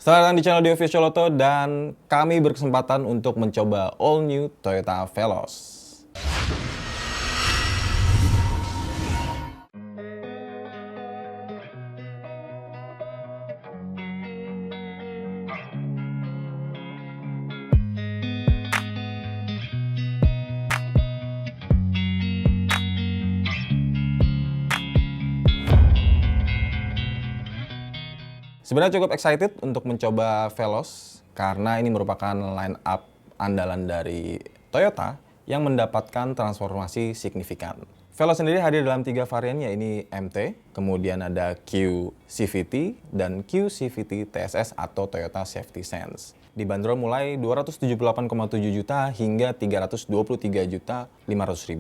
Selamat datang di channel Dio Official Auto dan kami berkesempatan untuk mencoba all new Toyota Veloz. Sebenarnya cukup excited untuk mencoba Veloz karena ini merupakan line up andalan dari Toyota yang mendapatkan transformasi signifikan. Veloz sendiri hadir dalam 3 varian, yaitu MT, kemudian ada Q CVT, dan Q CVT TSS atau Toyota Safety Sense. Dibanderol mulai 278,7 juta hingga 323.500.000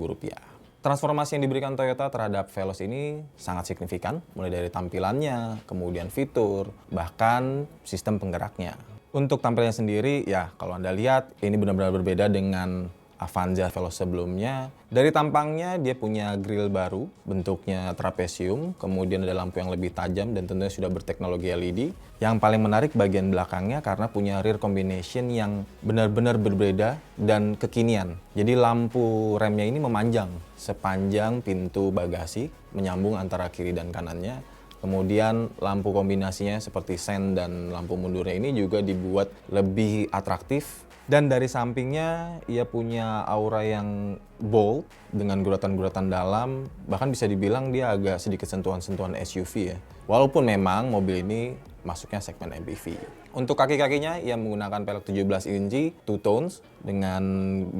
rupiah. Transformasi yang diberikan Toyota terhadap Veloz ini sangat signifikan, mulai dari tampilannya, kemudian fitur, bahkan sistem penggeraknya. Untuk tampilannya sendiri, ya kalau Anda lihat, ini benar-benar berbeda dengan Avanza Veloz sebelumnya. Dari tampangnya, dia punya grill baru, bentuknya trapesium, kemudian ada lampu yang lebih tajam dan tentunya sudah berteknologi LED. Yang paling menarik bagian belakangnya karena punya rear combination yang benar-benar berbeda dan kekinian. Jadi lampu remnya ini memanjang sepanjang pintu bagasi, menyambung antara kiri dan kanannya. Kemudian lampu kombinasinya seperti sen dan lampu mundurnya ini juga dibuat lebih atraktif. Dan dari sampingnya ia punya aura yang bold dengan guratan-guratan dalam, bahkan bisa dibilang dia agak sedikit sentuhan-sentuhan SUV ya. Walaupun memang mobil ini masuknya segmen MPV. Untuk kaki-kakinya ia menggunakan pelek 17 inci two tones dengan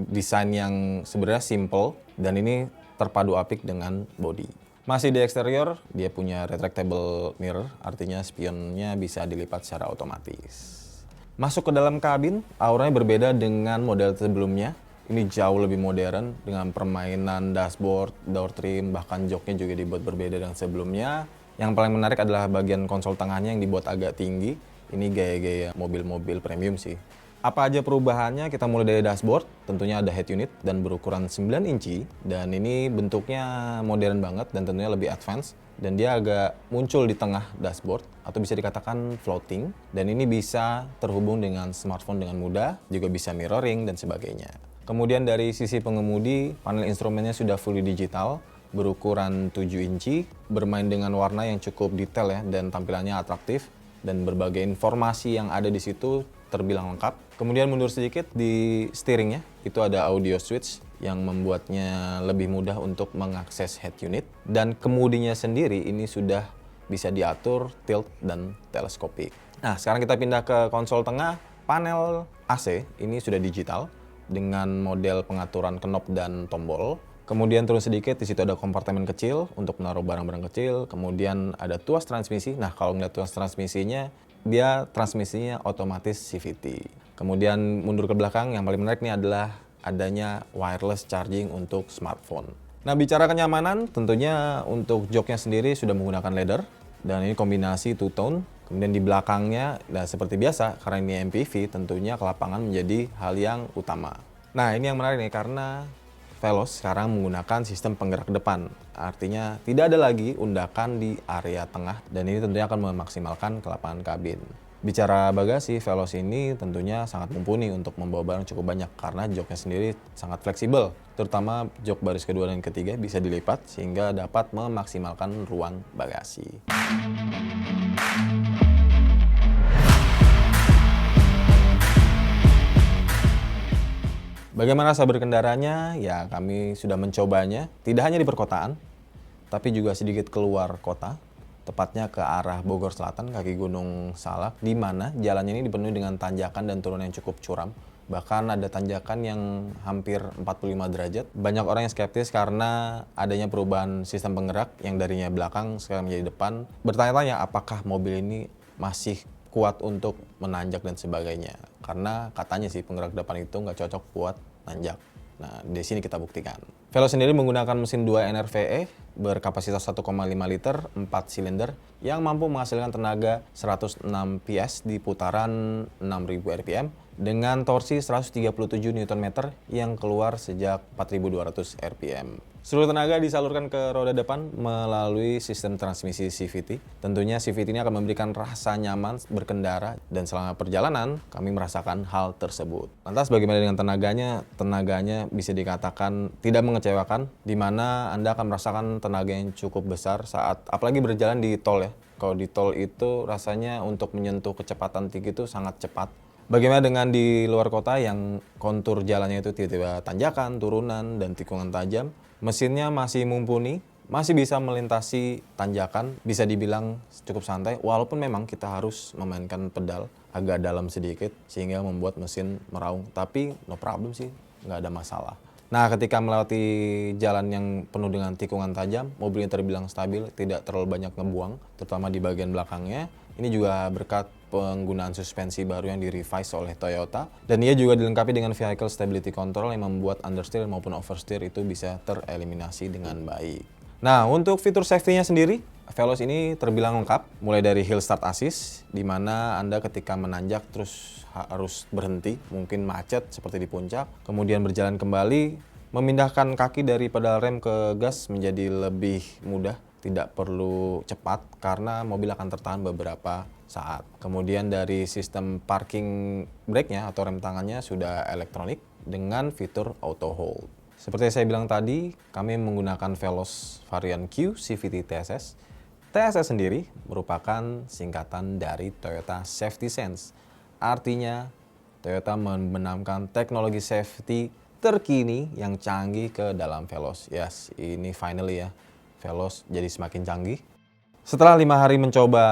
desain yang sebenarnya simple dan ini terpadu apik dengan body. Masih di eksterior, dia punya retractable mirror, artinya spionnya bisa dilipat secara otomatis. Masuk ke dalam kabin, auranya berbeda dengan model sebelumnya. Ini jauh lebih modern dengan permainan dashboard, door trim, bahkan joknya juga dibuat berbeda dengan sebelumnya. Yang paling menarik adalah bagian konsol tengahnya yang dibuat agak tinggi. Ini gaya-gaya mobil-mobil premium sih. Apa aja perubahannya? Kita mulai dari dashboard, tentunya ada head unit dan berukuran 9 inci. Dan ini bentuknya modern banget dan tentunya lebih advance. Dan dia agak muncul di tengah dashboard atau bisa dikatakan floating. Dan ini bisa terhubung dengan smartphone dengan mudah, juga bisa mirroring dan sebagainya. Kemudian dari sisi pengemudi, panel instrumennya sudah fully digital, berukuran 7 inci, bermain dengan warna yang cukup detail ya dan tampilannya atraktif. Dan berbagai informasi yang ada di situ terbilang lengkap. Kemudian mundur sedikit di steeringnya, itu ada audio switch yang membuatnya lebih mudah untuk mengakses head unit. Dan kemudinya sendiri ini sudah bisa diatur tilt dan teleskopik. Nah, sekarang kita pindah ke konsol tengah. Panel AC ini sudah digital dengan model pengaturan knob dan tombol. Kemudian turun sedikit, di situ ada kompartemen kecil untuk menaruh barang-barang kecil. Kemudian ada tuas transmisi. Nah, kalau ngeliat tuas transmisinya, dia transmisinya otomatis CVT. Kemudian mundur ke belakang, yang paling menarik nih adalah adanya wireless charging untuk smartphone. Nah, bicara kenyamanan, tentunya untuk joknya sendiri sudah menggunakan leather. Dan ini kombinasi two tone. Kemudian di belakangnya, nah seperti biasa, karena ini MPV, tentunya kelapangan menjadi hal yang utama. Nah, ini yang menarik nih, karena Veloz sekarang menggunakan sistem penggerak depan. Artinya tidak ada lagi undakan di area tengah dan ini tentunya akan memaksimalkan kelapangan kabin. Bicara bagasi, Veloz ini tentunya sangat mumpuni untuk membawa barang cukup banyak karena joknya sendiri sangat fleksibel. Terutama jok baris kedua dan ketiga bisa dilipat sehingga dapat memaksimalkan ruang bagasi. Bagaimana rasa berkendaranya? Ya, kami sudah mencobanya, tidak hanya di perkotaan, tapi juga sedikit keluar kota, tepatnya ke arah Bogor Selatan, kaki Gunung Salak, di mana jalannya ini dipenuhi dengan tanjakan dan turunan yang cukup curam. Bahkan ada tanjakan yang hampir 45 derajat. Banyak orang yang skeptis karena adanya perubahan sistem penggerak yang darinya belakang sekarang menjadi depan. Bertanya-tanya apakah mobil ini masih kuat untuk menanjak dan sebagainya. Karena katanya sih penggerak depan itu nggak cocok buat nanjak. Nah, di sini kita buktikan. Veloz sendiri menggunakan mesin 2 NRVE berkapasitas 1,5 liter, 4 silinder yang mampu menghasilkan tenaga 106 PS di putaran 6000 rpm dengan torsi 137 Nm yang keluar sejak 4200 rpm. Seluruh tenaga disalurkan ke roda depan melalui sistem transmisi CVT. Tentunya CVT ini akan memberikan rasa nyaman berkendara dan selama perjalanan kami merasakan hal tersebut. Lantas bagaimana dengan tenaganya? Tenaganya bisa dikatakan tidak mengecewakan, di mana Anda akan merasakan tenaga yang cukup besar saat apalagi berjalan di tol ya. Kalau di tol itu rasanya untuk menyentuh kecepatan tinggi itu sangat cepat. Bagaimana dengan di luar kota yang kontur jalannya itu tiba-tiba tanjakan, turunan, dan tikungan tajam? Mesinnya masih mumpuni, masih bisa melintasi tanjakan, bisa dibilang cukup santai, walaupun memang kita harus memainkan pedal agak dalam sedikit, sehingga membuat mesin meraung. Tapi no problem sih, nggak ada masalah. Nah, ketika melewati jalan yang penuh dengan tikungan tajam, mobilnya terbilang stabil, tidak terlalu banyak ngebuang, terutama di bagian belakangnya. Ini juga berkat penggunaan suspensi baru yang di-revise oleh Toyota. Dan ia juga dilengkapi dengan Vehicle Stability Control yang membuat understeer maupun oversteer itu bisa tereliminasi dengan baik. Nah, untuk fitur safety-nya sendiri, Veloz ini terbilang lengkap, mulai dari hill start assist, di mana Anda ketika menanjak terus harus berhenti, mungkin macet seperti di puncak, kemudian berjalan kembali, memindahkan kaki dari pedal rem ke gas menjadi lebih mudah, tidak perlu cepat karena mobil akan tertahan beberapa saat. Kemudian dari sistem parking brake-nya atau rem tangannya sudah elektronik dengan fitur auto hold. Seperti yang saya bilang tadi, kami menggunakan Veloz varian Q CVT TSS. TSS sendiri merupakan singkatan dari Toyota Safety Sense. Artinya, Toyota membenamkan teknologi safety terkini yang canggih ke dalam Veloz. Yes, ini finally ya, Veloz jadi semakin canggih. Setelah 5 hari mencoba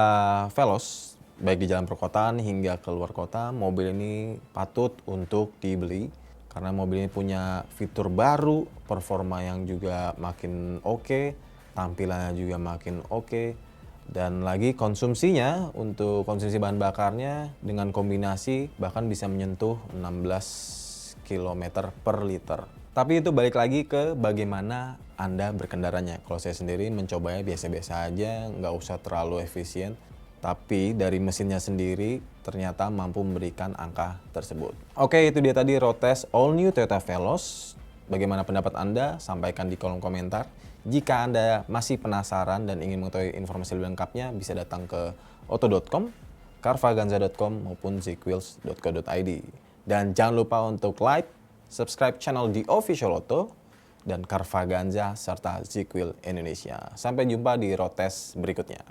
Veloz, baik di jalan perkotaan hingga ke luar kota, mobil ini patut untuk dibeli. Karena mobil ini punya fitur baru, performa yang juga makin oke, tampilannya juga makin oke. Dan lagi konsumsinya, untuk konsumsi bahan bakarnya dengan kombinasi bahkan bisa menyentuh 16 km per liter. Tapi itu balik lagi ke bagaimana Anda berkendaranya. Kalau saya sendiri mencobanya biasa-biasa aja, nggak usah terlalu efisien. Tapi dari mesinnya sendiri ternyata mampu memberikan angka tersebut. Oke, itu dia tadi road test all new Toyota Veloz. Bagaimana pendapat Anda? Sampaikan di kolom komentar. Jika Anda masih penasaran dan ingin mengetahui informasi lebih lengkapnya, bisa datang ke auto.com, carvaganza.com maupun zquills.co.id. Dan jangan lupa untuk like, subscribe channel The Official Auto, dan Carvaganza serta Zquills Indonesia. Sampai jumpa di road test berikutnya.